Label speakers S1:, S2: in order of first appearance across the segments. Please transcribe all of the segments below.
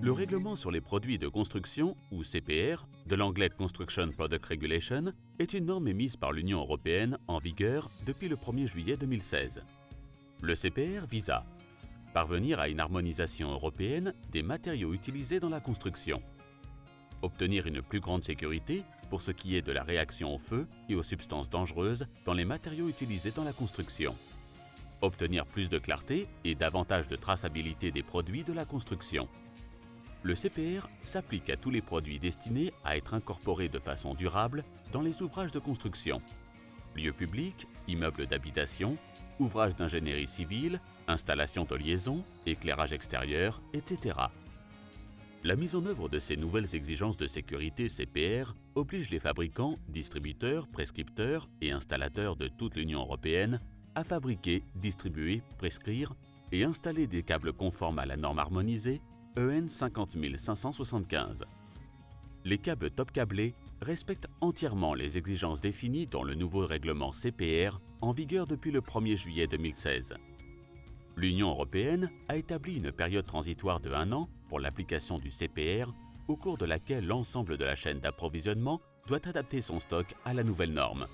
S1: Le règlement sur les produits de construction, ou CPR, de l'anglais Construction Product Regulation, est une norme émise par l'Union européenne en vigueur depuis le 1er juillet 2016. Le CPR vise à parvenir à une harmonisation européenne des matériaux utilisés dans la construction, obtenir une plus grande sécurité pour ce qui est de la réaction au feu et aux substances dangereuses dans les matériaux utilisés dans la construction, obtenir plus de clarté et davantage de traçabilité des produits de la construction. Le CPR s'applique à tous les produits destinés à être incorporés de façon durable dans les ouvrages de construction, lieux publics, immeubles d'habitation, ouvrages d'ingénierie civile, installations de liaison, éclairage extérieur, etc. La mise en œuvre de ces nouvelles exigences de sécurité CPR oblige les fabricants, distributeurs, prescripteurs et installateurs de toute l'Union européenne à fabriquer, distribuer, prescrire et installer des câbles conformes à la norme harmonisée EN 50575. Les câbles top câblés respectent entièrement les exigences définies dans le nouveau règlement CPR en vigueur depuis le 1er juillet 2016. L'Union européenne a établi une période transitoire de 1 an pour l'application du CPR, au cours de laquelle l'ensemble de la chaîne d'approvisionnement doit adapter son stock à la nouvelle norme.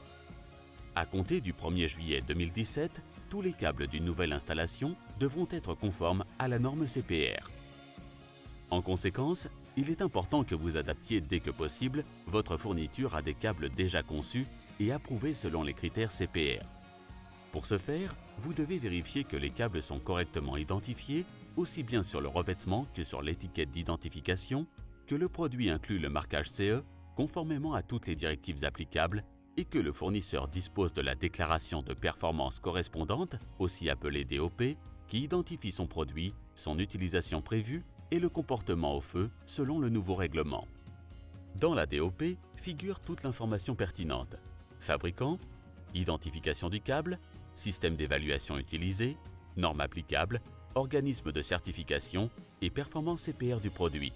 S1: À compter du 1er juillet 2017, tous les câbles d'une nouvelle installation devront être conformes à la norme CPR. En conséquence, il est important que vous adaptiez dès que possible votre fourniture à des câbles déjà conçus et approuvés selon les critères CPR. Pour ce faire, vous devez vérifier que les câbles sont correctement identifiés, aussi bien sur le revêtement que sur l'étiquette d'identification, que le produit inclut le marquage CE conformément à toutes les directives applicables et que le fournisseur dispose de la déclaration de performance correspondante, aussi appelée DOP, qui identifie son produit, son utilisation prévue et le comportement au feu selon le nouveau règlement. Dans la DOP figure toute l'information pertinente: fabricant, identification du câble, système d'évaluation utilisé, normes applicables, organisme de certification et performance CPR du produit.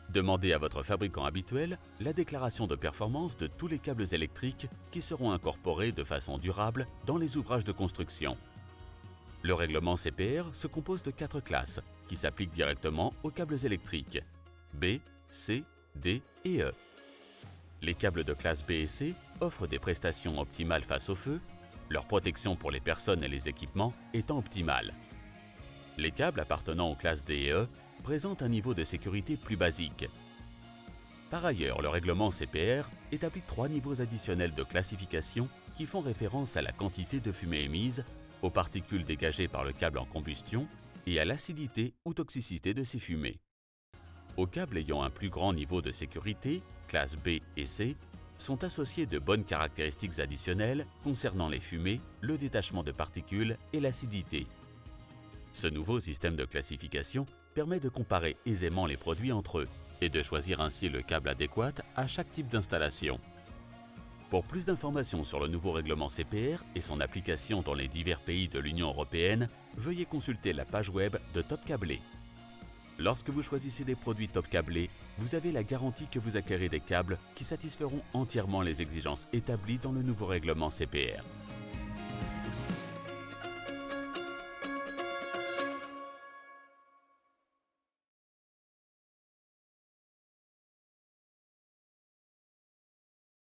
S1: Demandez à votre fabricant habituel la déclaration de performance de tous les câbles électriques qui seront incorporés de façon durable dans les ouvrages de construction. Le règlement CPR se compose de 4 classes qui s'appliquent directement aux câbles électriques B, C, D et E. Les câbles de classe B et C offrent des prestations optimales face au feu, leur protection pour les personnes et les équipements étant optimale. Les câbles appartenant aux classes D et E présentent un niveau de sécurité plus basique. Par ailleurs, le règlement CPR établit 3 niveaux additionnels de classification qui font référence à la quantité de fumée émise, aux particules dégagées par le câble en combustion et à l'acidité ou toxicité de ces fumées. Aux câbles ayant un plus grand niveau de sécurité, classe B et C, sont associées de bonnes caractéristiques additionnelles concernant les fumées, le détachement de particules et l'acidité. Ce nouveau système de classification permet de comparer aisément les produits entre eux et de choisir ainsi le câble adéquat à chaque type d'installation. Pour plus d'informations sur le nouveau règlement CPR et son application dans les divers pays de l'Union européenne, veuillez consulter la page web de Top Câblé. Lorsque vous choisissez des produits Top Câblé, vous avez la garantie que vous acquérez des câbles qui satisferont entièrement les exigences établies dans le nouveau règlement CPR.